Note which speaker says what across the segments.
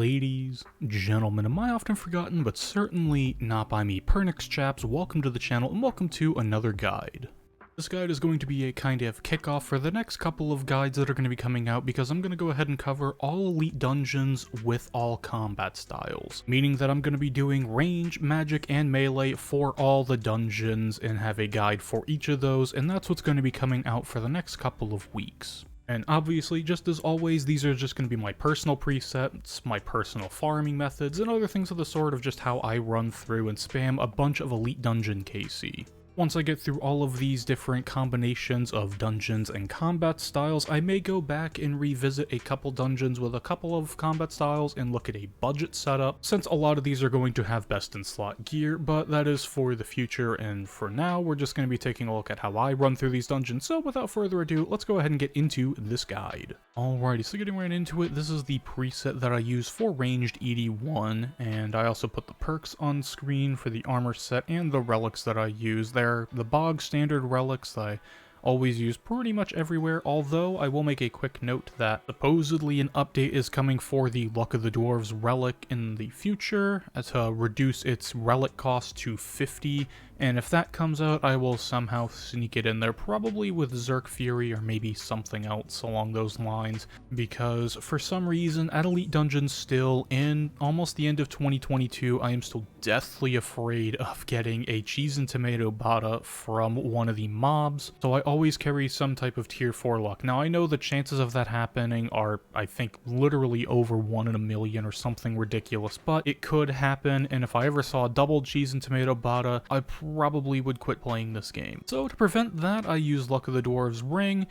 Speaker 1: Ladies, gentlemen, and my often forgotten, but certainly not by me, Pernix chaps, welcome to the channel and welcome to another guide. This guide is going to be a kind of kickoff for the next couple of guides that are going to be coming out because I'm going to go ahead and cover all elite dungeons with all combat styles. Meaning that I'm going to be doing range, magic, and melee for all the dungeons and have a guide for each of those, and that's what's going to be coming out for the next couple of weeks. And obviously, just as always, these are just going to be my personal presets, my personal farming methods, and other things of the sort of just how I run through and spam a bunch of Elite Dungeon KC. Once I get through all of these different combinations of dungeons and combat styles, I may go back and revisit a couple dungeons with a couple of combat styles and look at a budget setup, since a lot of these are going to have best in slot gear, but that is for the future, and for now, we're just going to be taking a look at how I run through these dungeons, so without further ado, let's go ahead and get into this guide. Alrighty, so getting right into it, this is the preset that I use for ranged ED1, and I also put the perks on screen for the armor set and the relics that I use. They're the bog standard relics I always use pretty much everywhere, although I will make a quick note that supposedly an update is coming for the Luck of the Dwarves relic in the future to reduce its relic cost to 50, and if that comes out, I will somehow sneak it in there, probably with Zerk Fury or maybe something else along those lines, because for some reason at Elite Dungeons still, in almost the end of 2022, I am still deathly afraid of getting a cheese and tomato bata from one of the mobs, so I always carry some type of tier 4 luck. Now I know the chances of that happening are, I think, literally over 1 in a million or something ridiculous, but it could happen, and if I ever saw a double cheese and tomato bata, I probably would quit playing this game. So to prevent that, I use Luck of the Dwarves ring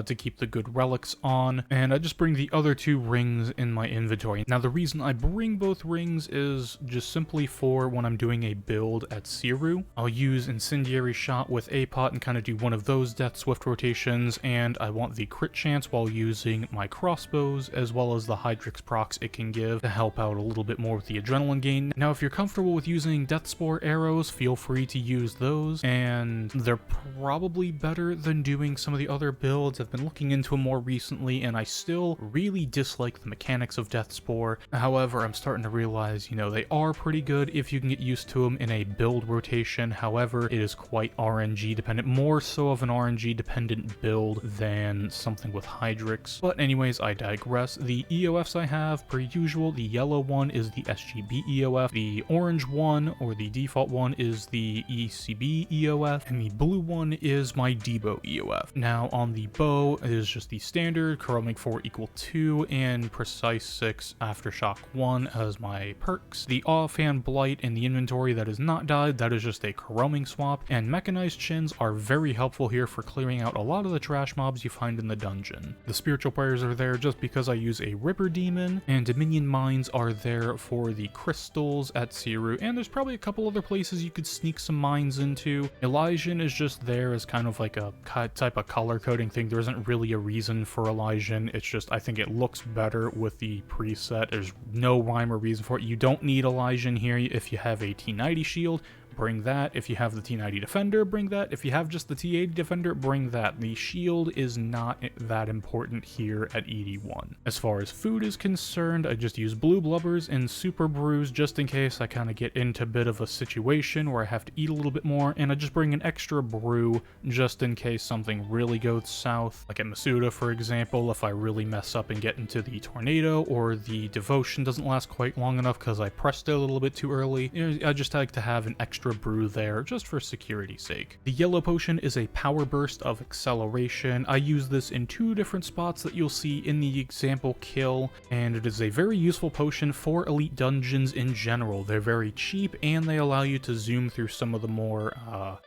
Speaker 1: to keep the good relics on, and I just bring the other two rings in my inventory. Now the reason I bring both rings is just simply for when I'm doing a build at Siru. I'll use Incendiary Shot with APOT and kind of do one of those Death Swift rotations, and I want the crit chance while using my crossbows, as well as the Hydrix procs it can give to help out a little bit more with the adrenaline gain. Now if you're comfortable with using Death Spore arrows, feel free to use those, and they're probably better than doing some of the other builds. I've been looking into them more recently, and I still really dislike the mechanics of Death Spore. However, I'm starting to realize, you know, they are pretty good if you can get used to them in a build rotation. However, it is quite RNG dependent, more so of an RNG dependent build than something with Hydrix. But anyways, I digress. The EOFs I have, per usual, the yellow one is the SGB EOF, the orange one, or the default one, is the ECB EOF, and the blue one is my Debo EOF. Now on the bow, it is just the standard Chromic 4 equal 2 and Precise 6 Aftershock 1 as my perks. The Offhand Blight in the inventory that is not died, that is just a roaming swap, and Mechanized Chins are very helpful here for clearing out a lot of the trash mobs you find in the dungeon. The Spiritual Prayers are there just because I use a Ripper Demon, and Dominion Mines are there for the crystals at Siru, and there's probably a couple other places you could sneak some mines into. Elysian is just there as kind of like a type of color coding thing. There isn't really a reason for Elysian, it's just I think it looks better with the preset. There's no rhyme or reason for it. You don't need Elysian here if you have a T90 shield. Bring that. If you have the T90 Defender, bring that. If you have just the T80 Defender, bring that. The shield is not that important here at ED1. As far as food is concerned, I just use Blue Blubbers and Super Brews just in case I kind of get into a bit of a situation where I have to eat a little bit more, and I just bring an extra brew just in case something really goes south. Like at Masuda, for example, if I really mess up and get into the Tornado, or the Devotion doesn't last quite long enough because I pressed it a little bit too early, I just like to have an extra brew there just for security's sake. The yellow potion is a power burst of acceleration. I use this in two different spots that you'll see in the example kill, and it is a very useful potion for elite dungeons in general. They're very cheap and they allow you to zoom through some of the more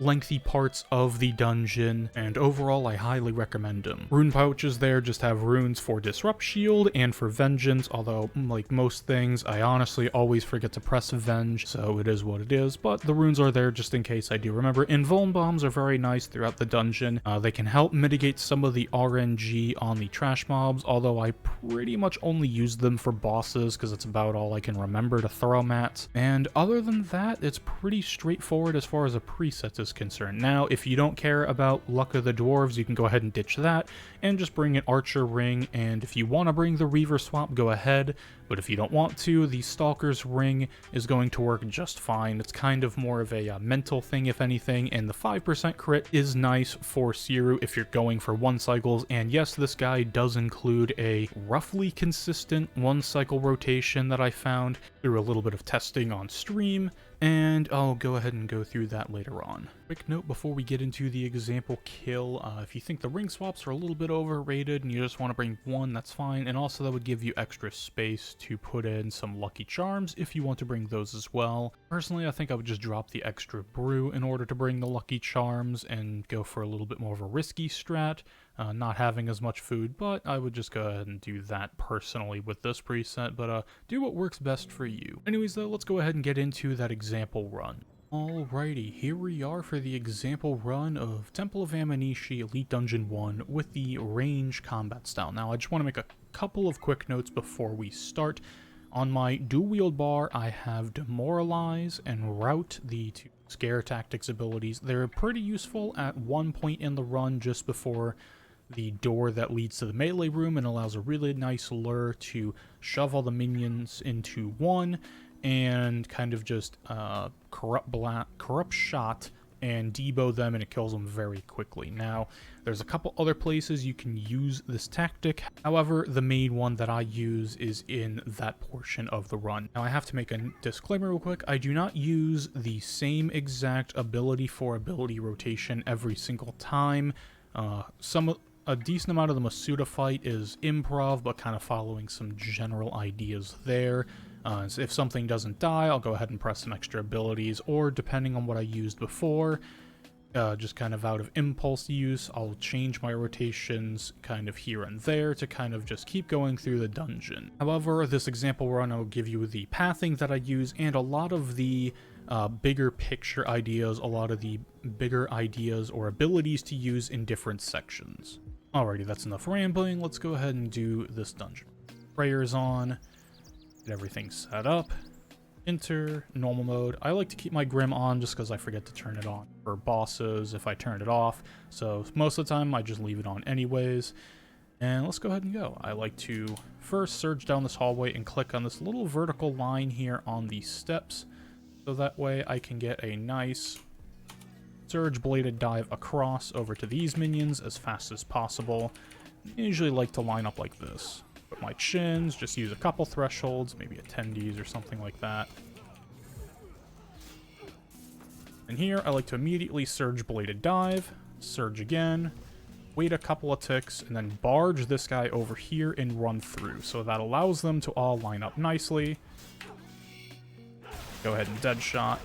Speaker 1: lengthy parts of the dungeon, and overall I highly recommend them. Rune pouches there just have runes for Disrupt Shield and for Vengeance, although like most things I honestly always forget to press Venge, so it is what it is, but the runes are there just in case I do remember. And Vuln Bombs are very nice throughout the dungeon. They can help mitigate some of the RNG on the trash mobs, although I pretty much only use them for bosses because it's about all I can remember to throw them at. And other than that, it's pretty straightforward as far as a preset is concerned. Now, if you don't care about Luck of the Dwarves, you can go ahead and ditch that and just bring an Archer Ring, and if you want to bring the Reaver swap, go ahead. But if you don't want to, the Stalker's Ring is going to work just fine. It's kind of more of a mental thing, if anything, and the 5% crit is nice for Searoot if you're going for 1 cycles. And yes, this guy does include a roughly consistent 1 cycle rotation that I found through a little bit of testing on stream, and I'll go ahead and go through that later on. Quick note before we get into the example kill, if you think the ring swaps are a little bit overrated and you just want to bring 1, that's fine, and also that would give you extra space to put in some Lucky Charms if you want to bring those as well. Personally, I think I would just drop the extra brew in order to bring the Lucky Charms and go for a little bit more of a risky strat, not having as much food, but I would just go ahead and do that personally with this preset, but do what works best for you. Anyways though, let's go ahead and get into that example run. Alrighty, here we are for the example run of Temple of Amanishi Elite Dungeon 1 with the range combat style. Now, I just want to make a couple of quick notes before we start. On my dual wield bar, I have Demoralize and Rout, the 2 scare tactics abilities. They're pretty useful at one point in the run just before the door that leads to the melee room, and allows a really nice lure to shove all the minions into one and kind of just corrupt shot and debo them, and it kills them very quickly. Now, there's a couple other places you can use this tactic. However, the main one that I use is in that portion of the run. Now, I have to make a disclaimer real quick. I do not use the same exact ability for ability rotation every single time. A decent amount of the Masuda fight is improv, but kind of following some general ideas there. So if something doesn't die, I'll go ahead and press some extra abilities, or depending on what I used before, just kind of out of impulse use, I'll change my rotations kind of here and there to kind of just keep going through the dungeon. However, this example run, I'll give you the pathing that I use and a lot of the bigger picture ideas, a lot of the bigger ideas or abilities to use in different sections. Alrighty, that's enough rambling. Let's go ahead and do this dungeon. Prayers on. Get everything set up. Enter normal mode. I like to keep my Grim on just because I forget to turn it on for bosses if I turn it off. So most of the time I just leave it on anyways. And let's go ahead and go. I like to first surge down this hallway and click on this little vertical line here on the steps. So that way I can get a nice surge bladed dive across over to these minions as fast as possible. I usually like to line up like this. Put my chins, just use a couple thresholds, maybe attendees or something like that. And here I like to immediately surge bladed dive, surge again, wait a couple of ticks, and then barge this guy over here and run through. So that allows them to all line up nicely. Go ahead and dead shot.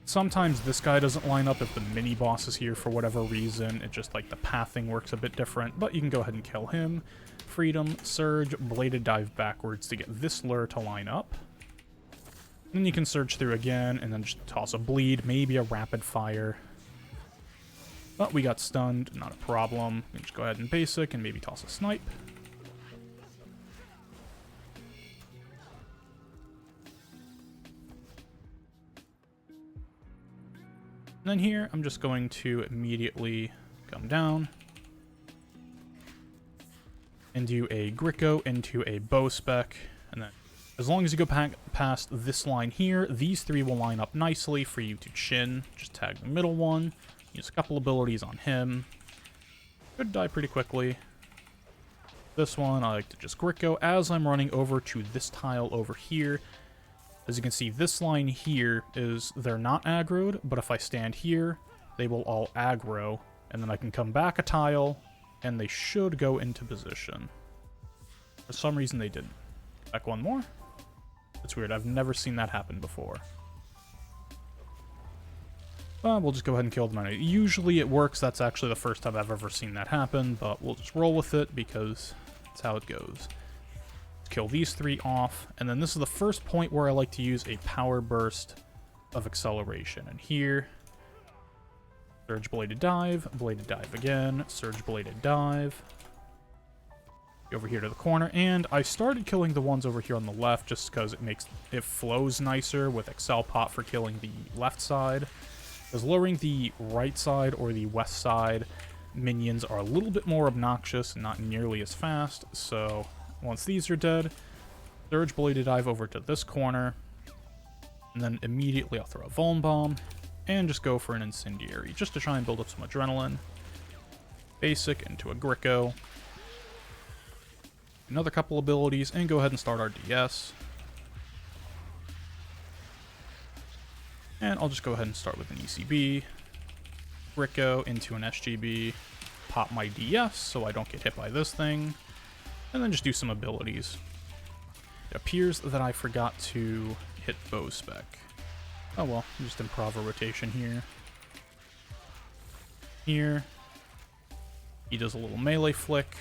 Speaker 1: Sometimes this guy doesn't line up if the mini boss is here for whatever reason. It just like the pathing works a bit different, but you can go ahead and kill him. Freedom, surge, bladed dive backwards to get this lure to line up. Then you can surge through again and then just toss a bleed, maybe a rapid fire. But we got stunned, not a problem. We can just go ahead and basic and maybe toss a snipe. And then here, I'm just going to immediately come down and do a Gricko into a bow spec. And then as long as you go past this line here, these 3 will line up nicely for you to chin. Just tag the middle one, use a couple abilities on him. Could die pretty quickly. This one, I like to just Gricko as I'm running over to this tile over here. As you can see, this line here is, they're not aggroed, but if I stand here, they will all aggro, and then I can come back a tile, and they should go into position. For some reason, they didn't. Back one more. It's weird, I've never seen that happen before. We'll just go ahead and kill them anyway. Usually it works, that's actually the first time I've ever seen that happen, but we'll just roll with it, because that's how it goes. Kill these 3 off, and then this is the first point where I like to use a power burst of acceleration. And here, surge bladed dive again, surge bladed dive. Over here to the corner, and I started killing the ones over here on the left just because it flows nicer with Excel Pot for killing the left side. Because lowering the right side or the west side minions are a little bit more obnoxious and not nearly as fast, so once these are dead, Surge Bladed Dive over to this corner, and then immediately I'll throw a Vuln Bomb, and just go for an Incendiary, just to try and build up some adrenaline. Basic into a Gricko. Another couple abilities, and go ahead and start our DS. And I'll just go ahead and start with an ECB. Gricko into an SGB. Pop my DS so I don't get hit by this thing. And then just do some abilities. It appears that I forgot to hit Bow Spec. Oh well, just improv a rotation here. Here. He does a little melee flick.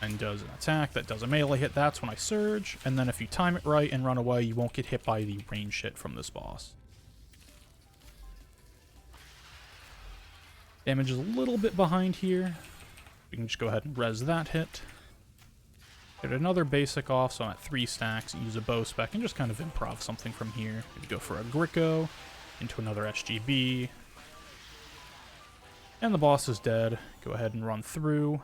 Speaker 1: And does an attack that does a melee hit. That's when I surge. And then if you time it right and run away, you won't get hit by the range hit from this boss. Damage is a little bit behind here. We can just go ahead and res that hit. Get another basic off, so I'm at 3 stacks. Use a Bow Spec and just kind of improv something from here. We go for a Gricko into another SGB. And the boss is dead. Go ahead and run through.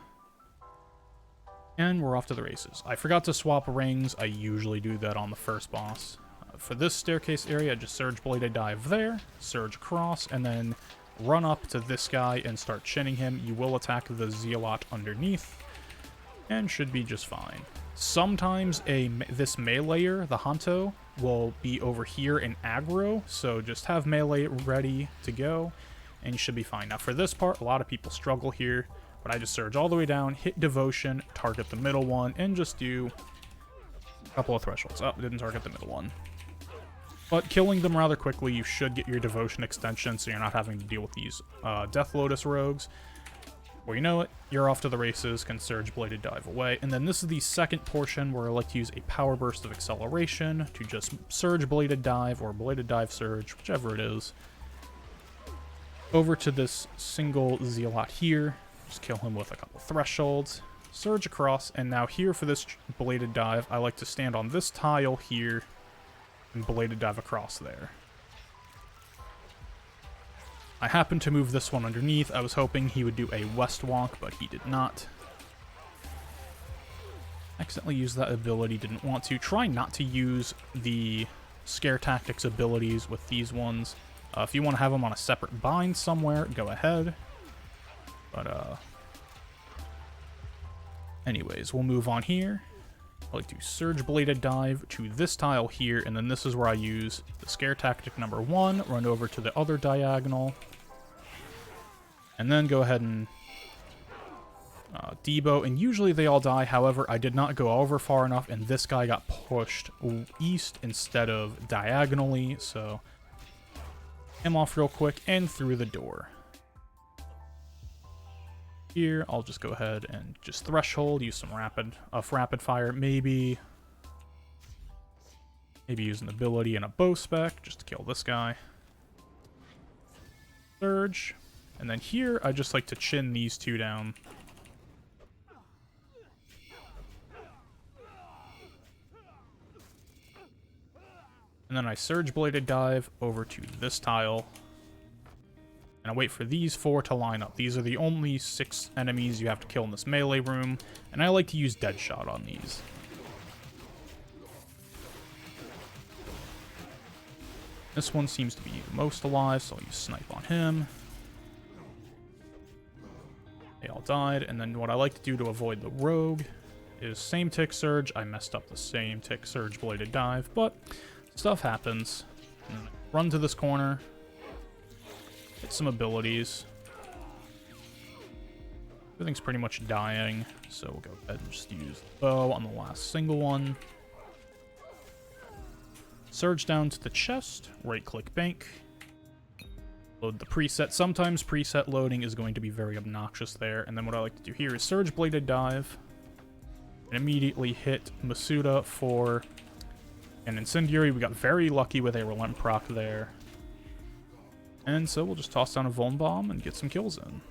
Speaker 1: And we're off to the races. I forgot to swap rings. I usually do that on the first boss. For this staircase area, just Surge Bladed Dive there, surge across, and then run up to this guy and start chinning him. You will attack the Zealot underneath, and should be just fine. Sometimes this meleeer, the Hanto, will be over here in aggro, so just have melee ready to go, and you should be fine. Now for this part, a lot of people struggle here, but I just surge all the way down, hit Devotion, target the middle one, and just do a couple of thresholds. Oh, didn't target the middle one. But killing them rather quickly, you should get your Devotion extension, so you're not having to deal with these Death Lotus rogues. Well, you know it, you're off to the races, can Surge Bladed Dive away. And then this is the second portion where I like to use a Power Burst of Acceleration to just Surge Bladed Dive, or Bladed Dive Surge, whichever it is, over to this single Zealot here. Just kill him with a couple thresholds, surge across, and now here for this Bladed Dive, I like to stand on this tile here and Bladed Dive across there. I happened to move this one underneath. I was hoping he would do a West Walk, but he did not. Accidentally used that ability, didn't want to. Try not to use the Scare Tactics abilities with these ones. If you want to have them on a separate bind somewhere, go ahead. But, anyways, we'll move on here. I like to Surge Bladed Dive to this tile here, and then this is where I use the Scare Tactic number 1, run over to the other diagonal, and then go ahead and debo, and usually they all die. However, I did not go over far enough, and this guy got pushed east instead of diagonally, so him off real quick and through the door. Here, I'll just go ahead and just threshold, use some rapid fire, maybe use an ability and a Bow Spec just to kill this guy. Surge, and then here I just like to chin these two down. And then I Surge Bladed Dive over to this tile. And I wait for these 4 to line up. These are the only 6 enemies you have to kill in this melee room, and I like to use Deadshot on these. This one seems to be the most alive, so I'll use Snipe on him. They all died, and then what I like to do to avoid the rogue is same tick surge. I messed up the same tick surge Bladed Dive, but stuff happens. Run to this corner. Hit some abilities. Everything's pretty much dying, so we'll go ahead and just use the bow on the last single one. Surge down to the chest, right-click bank. Load the preset. Sometimes preset loading is going to be very obnoxious there, and then what I like to do here is Surge Bladed Dive, and immediately hit Masuda for an Incendiary. We got very lucky with a Relent proc there. And so we'll just toss down a Vuln Bomb and get some kills in.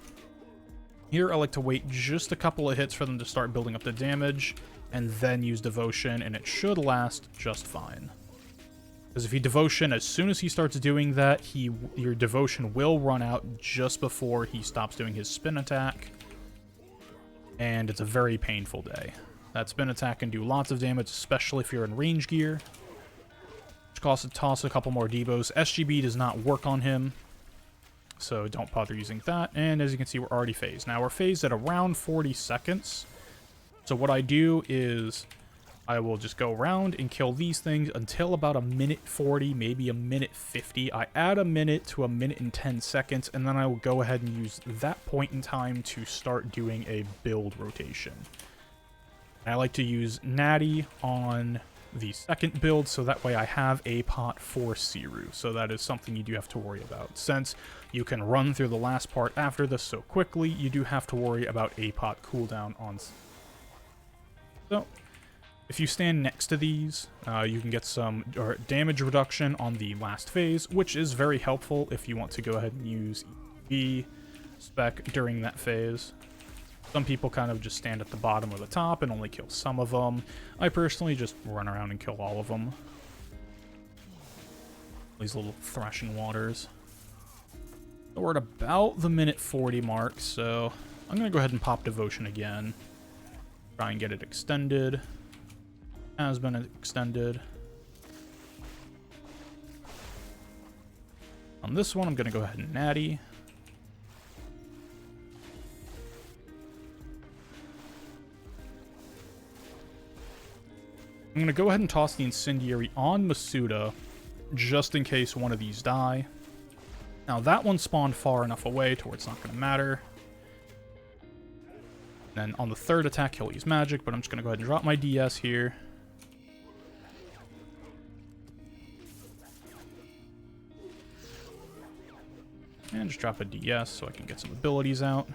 Speaker 1: Here I like to wait just a couple of hits for them to start building up the damage, and then use Devotion, and it should last just fine. Because if you Devotion, as soon as he starts doing that, your Devotion will run out just before he stops doing his spin attack, and it's a very painful day. That spin attack can do lots of damage, especially if you're in range gear. Which costs a toss a couple more Devos. SGB does not work on him, so don't bother using that. And as you can see, we're already phased. Now, we're phased at around 40 seconds. So what I do is I will just go around and kill these things until about a minute 40, maybe a minute 50. I add a minute to a minute and 10 seconds, and then I will go ahead and use that point in time to start doing a build rotation. I like to use Natty on the second build, so that way I have a pot for Searu. So that is something you do have to worry about. Since you can run through the last part after this so quickly, you do have to worry about a pot cooldown on. So if you stand next to these, you can get some damage reduction on the last phase, which is very helpful if you want to go ahead and use EV spec during that phase. Some people kind of just stand at the bottom or the top and only kill some of them. I personally just run around and kill all of them. These little threshing waters. So we're at about the minute 40 mark, so I'm going to go ahead and pop Devotion again. Try and get it extended. Has been extended. On this one, I'm going to go ahead and Natty. I'm going to go ahead and toss the Incendiary on Masuda, just in case one of these die. Now, that one spawned far enough away to where it's not going to matter. Then on the third attack, he'll use magic, but I'm just going to go ahead and drop my DS here. And just drop a DS so I can get some abilities out.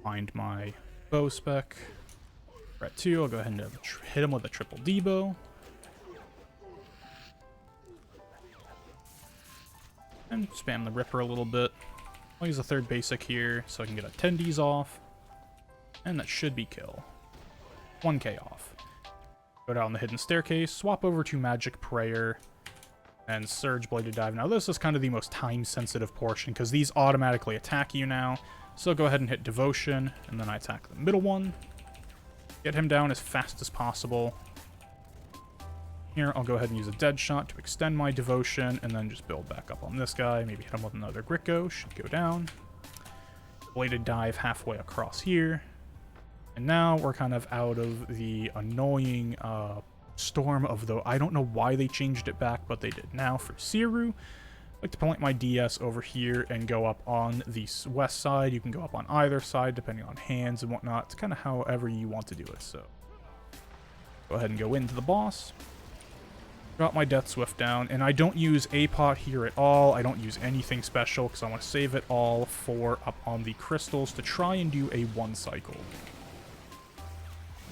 Speaker 1: Find my bow spec. We're at 2, I'll go ahead and hit him with a triple Debo. And spam the Ripper a little bit. I'll use a third basic here so I can get a 10Ds off. And that should be kill. 1k off. Go down the hidden staircase, swap over to Magic Prayer, and Surge Bladed Dive. Now this is kind of the most time-sensitive portion, because these automatically attack you now. So go ahead and hit Devotion, and then I attack the middle one. Get him down as fast as possible. Here, I'll go ahead and use a Dead Shot to extend my Devotion, and then just build back up on this guy. Maybe hit him with another Gricko. Should go down. Bladed Dive halfway across here. And now we're kind of out of the annoying storm of the... I don't know why they changed it back, but they did. Now for Searu, I like to point my DS over here and go up on the west side. You can go up on either side depending on hands and whatnot. It's kind of however you want to do it. So go ahead and go into the boss. Drop my Death Swift down, and I don't use A-Pot here at all. I don't use anything special because I want to save it all for up on the crystals to try and do a 1 cycle.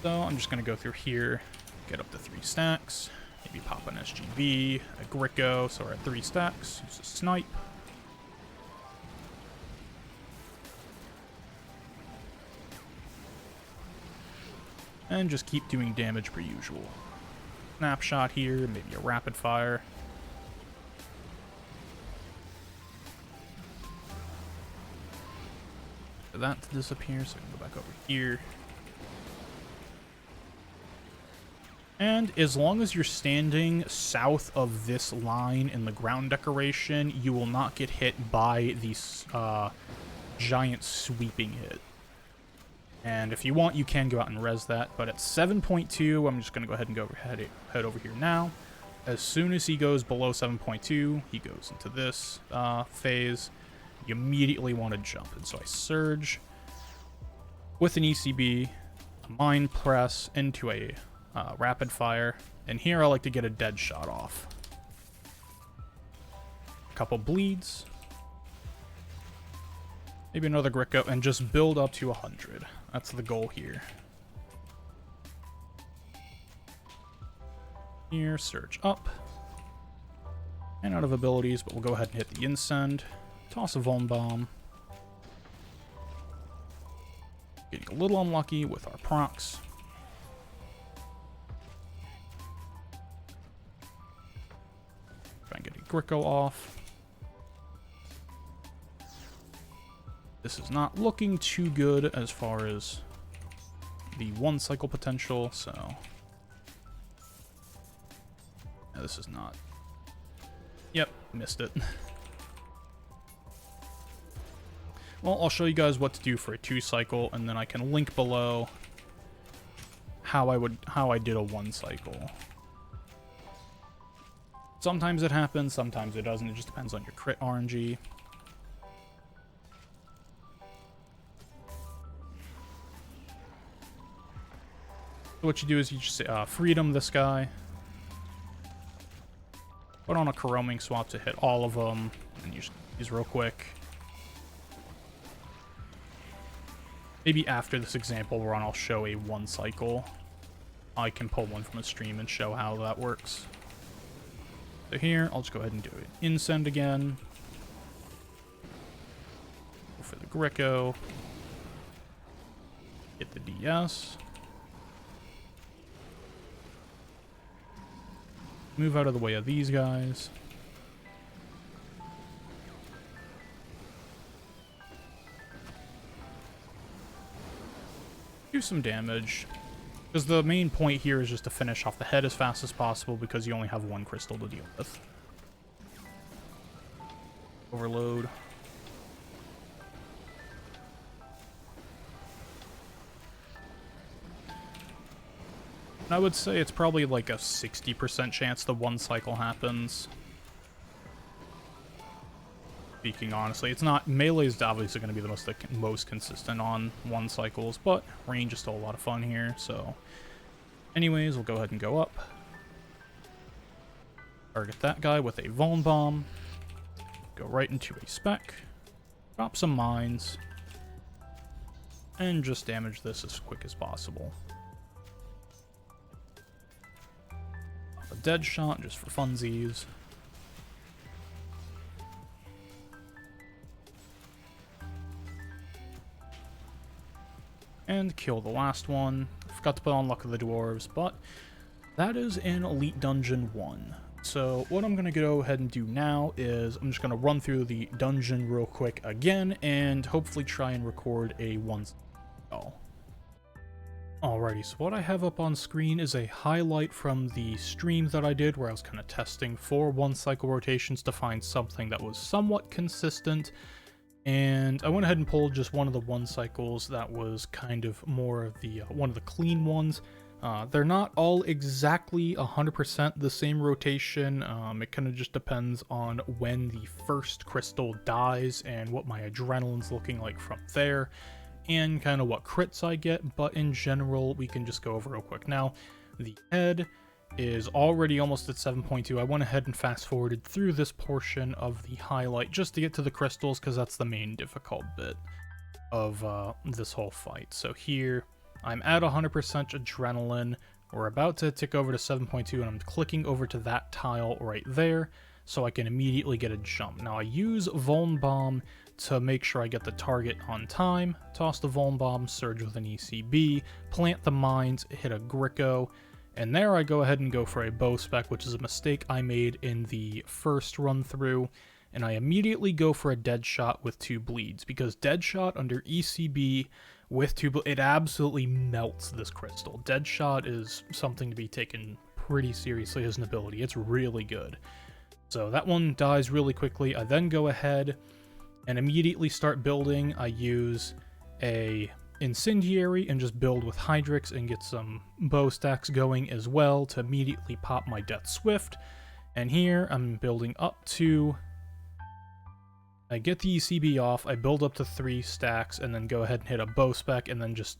Speaker 1: So I'm just going to go through here, get up to 3 stacks, maybe pop an SGB, a Gricko, so we're at 3 stacks, use a Snipe. And just keep doing damage per usual. Snapshot here, maybe a rapid fire. For that to disappear, so I can go back over here. And as long as you're standing south of this line in the ground decoration, you will not get hit by the giant sweeping hit. And if you want, you can go out and res that. But at 7.2, I'm just going to go ahead and head over here now. As soon as he goes below 7.2, he goes into this phase. You immediately want to jump. And so I surge with an ECB, a Mind Press into a rapid fire. And here I like to get a Dead Shot off. A couple bleeds. Maybe another Gricko, and just build up to 100. That's the goal here. Here, surge up. And out of abilities, but we'll go ahead and hit the Incend. Toss a Vuln Bomb. Getting a little unlucky with our procs. Try and get a Gricko off. This is not looking too good as far as the 1 cycle potential, so... Yeah, this is not... Yep, missed it. Well, I'll show you guys what to do for a 2 cycle, and then I can link below how I did a 1 cycle. Sometimes it happens, sometimes it doesn't. It just depends on your crit RNG. So what you do is you just freedom this guy. Put on a Corroming Swap to hit all of them, and use these real quick. Maybe after this example run, I'll show a 1 cycle. I can pull one from a stream and show how that works. So here, I'll just go ahead and do it. Incend again. Go for the Greco. Get the DS. Move out of the way of these guys. Do some damage. Because the main point here is just to finish off the head as fast as possible because you only have 1 crystal to deal with. Overload. And I would say it's probably like a 60% chance the 1 cycle happens. Speaking honestly, it's not... Melee is obviously going to be the most consistent on 1 cycles, but range is still a lot of fun here, so... Anyways, we'll go ahead and go up. Target that guy with a Vuln Bomb. Go right into a Spec. Drop some mines. And just damage this as quick as possible. A Dead Shot just for funsies. And kill the last one. Forgot to put on Luck of the Dwarves, but that is in Elite Dungeon 1. So what I'm going to go ahead and do now is I'm just going to run through the dungeon real quick again and hopefully try and record a 1 cycle. Alrighty, so what I have up on screen is a highlight from the stream that I did where I was kind of testing for 1 cycle rotations to find something that was somewhat consistent. And I went ahead and pulled just one of the 1 cycles that was kind of more of the one of the clean ones. They're not all exactly 100% the same rotation. It kind of just depends on when the first crystal dies and what my adrenaline's looking like from there, and kind of what crits I get. But in general, we can just go over real quick. Now, the head is already almost at 7.2. I went ahead and fast forwarded through this portion of the highlight just to get to the crystals because that's the main difficult bit of this whole fight. So here I'm at 100% adrenaline. We're about to tick over to 7.2 and I'm clicking over to that tile right there so I can immediately get a jump. Now I use Vuln Bomb to make sure I get the target on time. Toss the Vuln Bomb, surge with an ECB, plant the mines, hit a Greco. And there I go ahead and go for a bow spec, which is a mistake I made in the first run through. And I immediately go for a dead shot with 2 bleeds, because dead shot under ECB with 2 bleeds, it absolutely melts this crystal. Dead shot is something to be taken pretty seriously as an ability. It's really good. So that one dies really quickly. I then go ahead and immediately start building. I use a Incendiary and just build with Hydrix and get some bow stacks going as well to immediately pop my Death Swift. And here I'm building up to... I get the ECB off, I build up to 3 stacks, and then go ahead and hit a bow spec, and then just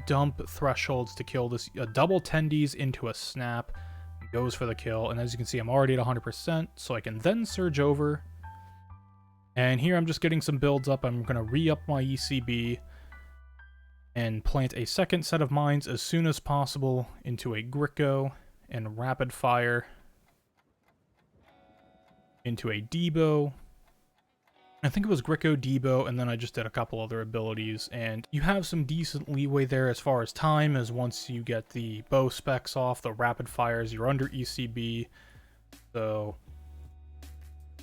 Speaker 1: dump thresholds to kill this. A double tendies into a snap, goes for the kill, and as you can see I'm already at 100%, so I can then surge over. And here I'm just getting some builds up. I'm going to re-up my ECB and plant a second set of mines as soon as possible into a Greco and rapid fire into a Debo. I think it was Greco, Debo, and then I just did a couple other abilities, and you have some decent leeway there as far as time, as once you get the bow specs off, the rapid fires, you're under ECB. So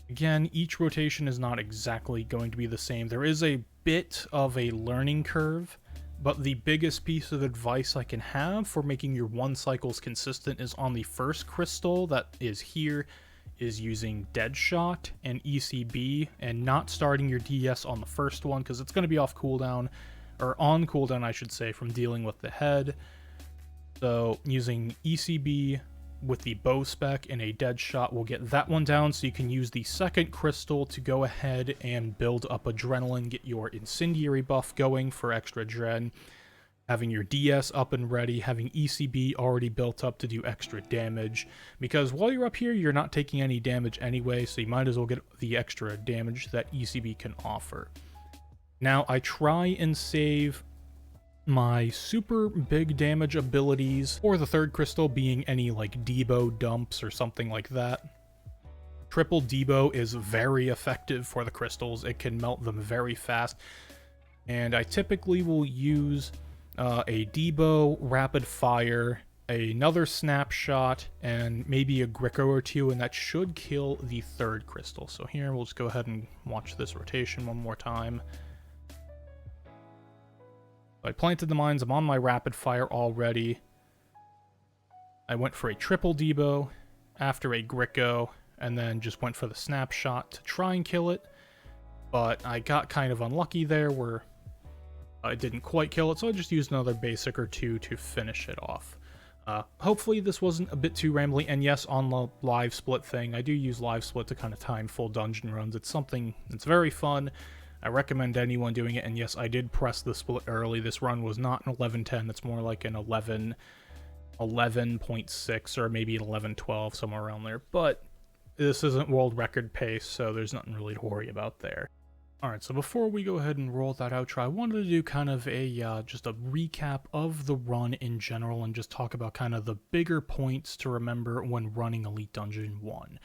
Speaker 1: again, each rotation is not exactly going to be the same. There is a bit of a learning curve, But the biggest piece of advice I can have for making your 1 cycles consistent is on the first crystal that is here, is using Deadshot and ECB and not starting your DS on the first one because it's going to be off cooldown, or on cooldown I should say, from dealing with the head. So using ECB with the bow spec and a Deadshot will get that one down, so you can use the second crystal to go ahead and build up Adrenaline, get your Incendiary buff going for extra Dren, having your DS up and ready, having ECB already built up to do extra damage, because while you're up here, you're not taking any damage anyway, so you might as well get the extra damage that ECB can offer. Now, I try and save my super big damage abilities for the third crystal, being any like Debo dumps or something like that. Triple Debo is very effective for the crystals. It can melt them very fast, and I typically will use a Debo, Rapid Fire, another Snapshot, and maybe a Gricko or two, and that should kill the third crystal. So here, we'll just go ahead and watch this rotation one more time. I planted the mines, I'm on my Rapid Fire already. I went for a triple Debo, after a Gricko, and then just went for the Snapshot to try and kill it. But I got kind of unlucky there where I didn't quite kill it, so I just used another basic or two to finish it off. Hopefully this wasn't a bit too rambly, and yes, on the live split thing, I do use live split to kind of time full dungeon runs. It's something that's very fun. I recommend anyone doing it, and yes, I did press the split early. This run was not an 11:10, it's more like an 11.6 or maybe an 11:12, somewhere around there, but this isn't world record pace, so there's nothing really to worry about there. Alright, so before we go ahead and roll that outro, I wanted to do kind of a just a recap of the run in general and just talk about kind of the bigger points to remember when running Elite Dungeon 1.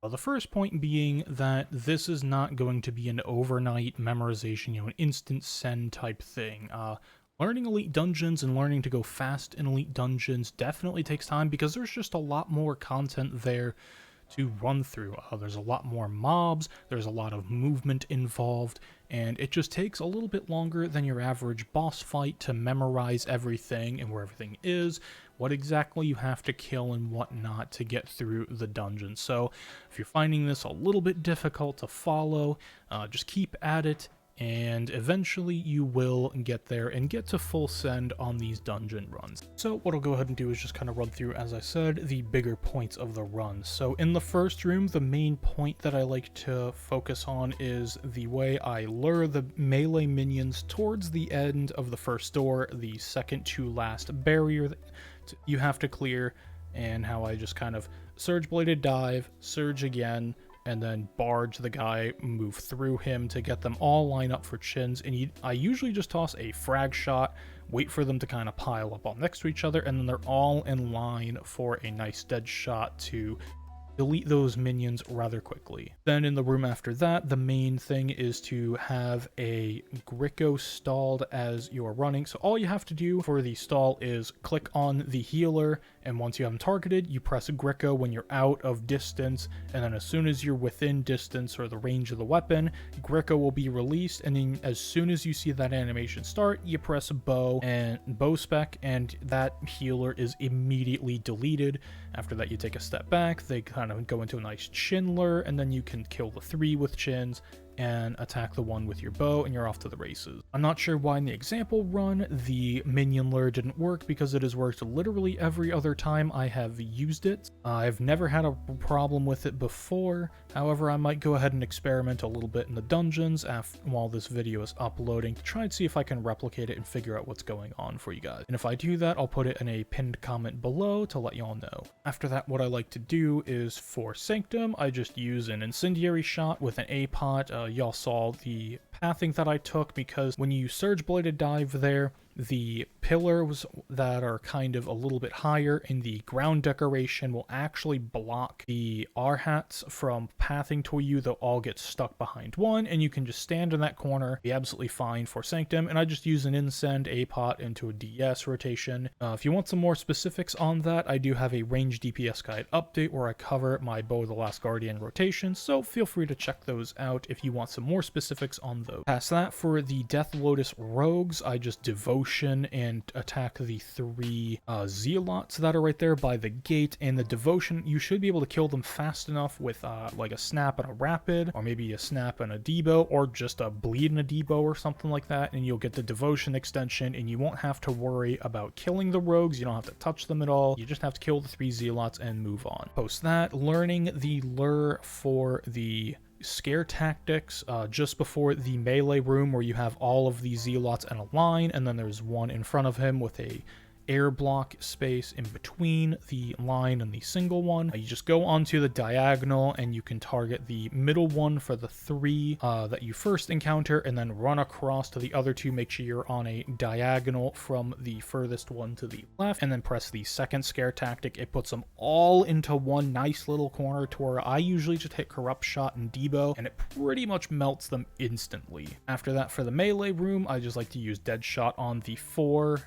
Speaker 1: The first point being that this is not going to be an overnight memorization, an instant send type thing. Learning Elite Dungeons and learning to go fast in Elite Dungeons definitely takes time because there's just a lot more content there to run through. There's a lot more mobs, there's a lot of movement involved, and it just takes a little bit longer than your average boss fight to memorize everything and where everything is, what exactly you have to kill and whatnot to get through the dungeon. So if you're finding this a little bit difficult to follow, just keep at it, and eventually you will get there and get to full send on these dungeon runs. So what I'll go ahead and do is just kind of run through, as I said, the bigger points of the run. So in the first room, the main point that I like to focus on is the way I lure the melee minions towards the end of the first door, the second to last barrier that you have to clear, and how I just kind of Surge Bladed dive, surge again, and then barge the guy, move through him to get them all line up for chins. And I usually just toss a frag shot, wait for them to kind of pile up all next to each other, and then they're all in line for a nice dead shot to delete those minions rather quickly. Then in the room after that, the main thing is to have a Gricko stalled as you're running. So all you have to do for the stall is click on the healer, and once you have them targeted, you press Gricko when you're out of distance, and then as soon as you're within distance or the range of the weapon, Gricko will be released, and then as soon as you see that animation start, you press bow and bow spec, and that healer is immediately deleted. After that, you take a step back, they kind of go into a nice chin lure, and then you can kill the 3 with chins and attack the 1 with your bow, and you're off to the races. I'm not sure why in the example run the minion lure didn't work, because it has worked literally every other time I have used it. I've never had a problem with it before. However, I might go ahead and experiment a little bit in the dungeons while this video is uploading to try and see if I can replicate it and figure out what's going on for you guys. And if I do that, I'll put it in a pinned comment below to let y'all know. After that, what I like to do is for Sanctum, I just use an Incendiary shot with an A-pot. Y'all saw the pathing that I took, because when you Surge Bladed dive there, the pillars that are kind of a little bit higher in the ground decoration will actually block the R-hats from pathing to you. They'll all get stuck behind one, and you can just stand in that corner, be absolutely fine for Sanctum. And I just use an Incend A-pot into a DS rotation. If you want some more specifics on that, I do have a range DPS guide update where I cover my Bow of the Last Guardian rotation, so feel free to check those out if you want some more specifics on those. Past that, for the Death Lotus rogues, I just devotion Devotion and attack the 3 Zealots that are right there by the gate. And the Devotion, you should be able to kill them fast enough with like a snap and a rapid, or maybe a snap and a debo, or just a bleed and a debo or something like that, and you'll get the Devotion extension, and you won't have to worry about killing the rogues. You don't have to touch them at all. You just have to kill the 3 Zealots and move on. Post that, learning the lure for the scare tactics just before the melee room, where you have all of the Zealots in a line, and then there's one in front of him with a air block space in between the line and the single one. You just go onto the diagonal and you can target the middle one for the 3 that you first encounter, and then run across to the other 2. Make sure you're on a diagonal from the furthest one to the left, and then press the second scare tactic. It puts them all into one nice little corner to where I usually just hit Corrupt Shot and Debo, and it pretty much melts them instantly. After that, for the melee room, I just like to use Dead Shot on the 4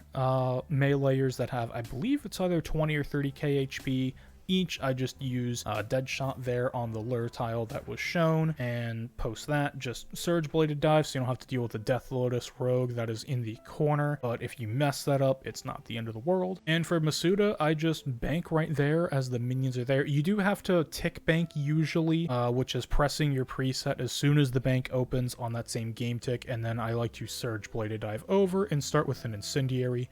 Speaker 1: melee that have, I believe it's either 20 or 30k HP each. I just use Dead Shot there on the lure tile that was shown, and post that, just Surge Bladed Dive, so you don't have to deal with the Death Lotus rogue that is in the corner. But if you mess that up, it's not the end of the world. And for Masuda, I just bank right there as the minions are there. You do have to tick bank usually, which is pressing your preset as soon as the bank opens on that same game tick, and then I like to Surge Bladed Dive over and start with an Incendiary.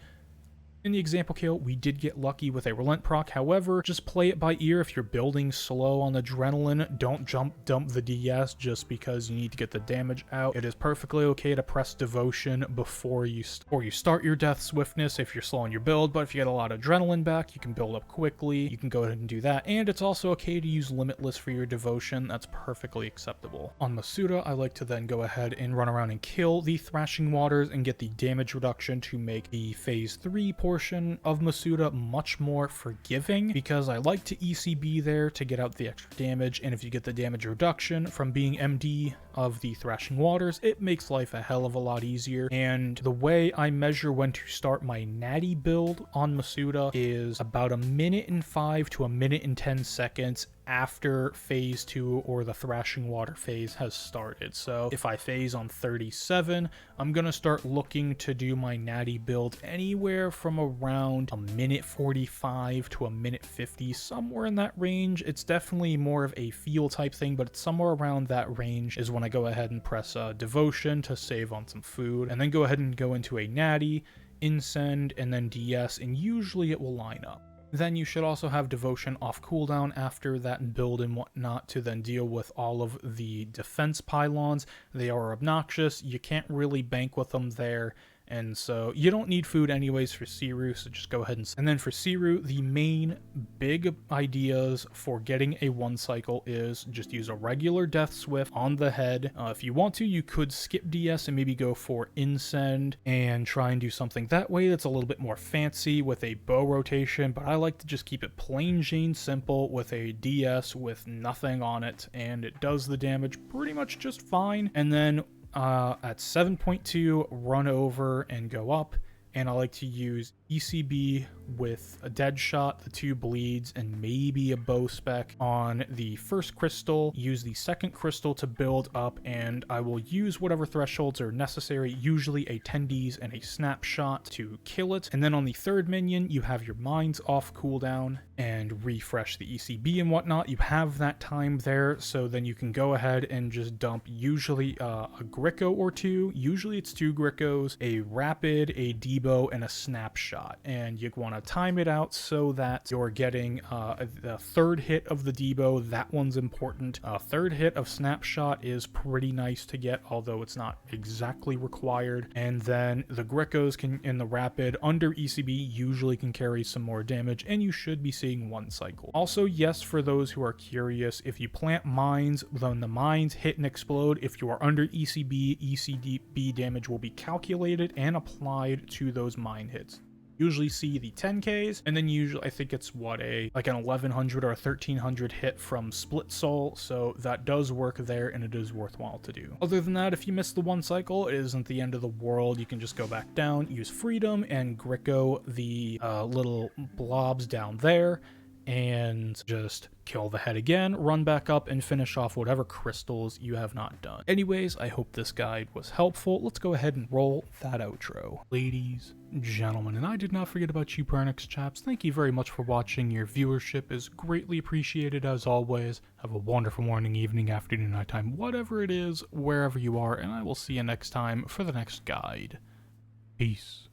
Speaker 1: In the example kill, we did get lucky with a Relent proc. However, just play it by ear. If you're building slow on Adrenaline, don't dump the DS just because you need to get the damage out. It is perfectly okay to press Devotion before you start your Death Swiftness if you're slow on your build, but if you get a lot of Adrenaline back, you can build up quickly. You can go ahead and do that, and it's also okay to use Limitless for your Devotion. That's perfectly acceptable. On Masuda, I like to then go ahead and run around and kill the Thrashing Waters and get the damage reduction to make the Phase 3 portion of Masuda much more forgiving, because I like to ECB there to get out the extra damage, and if you get the damage reduction from being MD of the Thrashing Waters, it makes life a hell of a lot easier. And the way I measure when to start my natty build on Masuda is about 1:05 to 1:10 seconds after phase 2 or the Thrashing Water phase has started. So if I phase on 37, I'm gonna start looking to do my natty build anywhere from around 1:45 to 1:50, somewhere in that range. It's definitely more of a feel type thing, but it's somewhere around that range is when I go ahead and press Devotion to save on some food, and then go ahead and go into a natty, Incend, and then DS, and usually it will line up. Then you should also have Devotion off cooldown after that build and whatnot to then deal with all of the defense pylons. They are obnoxious. You can't really bank with them there. And so you don't need food anyways for Siru, so just go ahead and then for Siru, the main big ideas for getting a 1 cycle is just use a regular Death Swift on the head. If you want to, you could skip DS and maybe go for Incend and try and do something that way that's a little bit more fancy with a bow rotation, but I like to just keep it plain Jane simple with a DS with nothing on it, and it does the damage pretty much just fine. And then at 7.2, run over and go up, and I like to use ECB with a Dead Shot, the 2 bleeds, and maybe a bow spec on the first crystal. Use the second crystal to build up, and I will use whatever thresholds are necessary, usually a 10Ds and a snapshot to kill it. And then on the third minion, you have your mines off cooldown and refresh the ECB and whatnot. You have that time there, so then you can go ahead and just dump usually a Gricko or 2. Usually it's 2 Grickos, a rapid, a Debo, and a snapshot. And you want to time it out so that you're getting the third hit of the Debo. That one's important. Third hit of snapshot is pretty nice to get, although it's not exactly required. And then the Grickos can, in the rapid under ECB, usually can carry some more damage, and you should be seeing 1 cycle. Also, yes, for those who are curious, if you plant mines, then the mines hit and explode. If you are under ECB, ECB damage will be calculated and applied to those mine hits. Usually see the 10Ks, and then usually I think it's like an 1100 or a 1300 hit from Split Soul, so that does work there, and it is worthwhile to do. Other than that, if you miss the 1 cycle, it isn't the end of the world. You can just go back down, use Freedom, and Gricko the little blobs down there, and just kill the head again, run back up, and finish off whatever crystals you have not done. Anyways, I hope this guide was helpful. Let's go ahead and roll that outro. Ladies, gentlemen, and I did not forget about you Pernix chaps. Thank you very much for watching. Your viewership is greatly appreciated as always. Have a wonderful morning, evening, afternoon, nighttime, whatever it is, wherever you are, and I will see you next time for the next guide. Peace.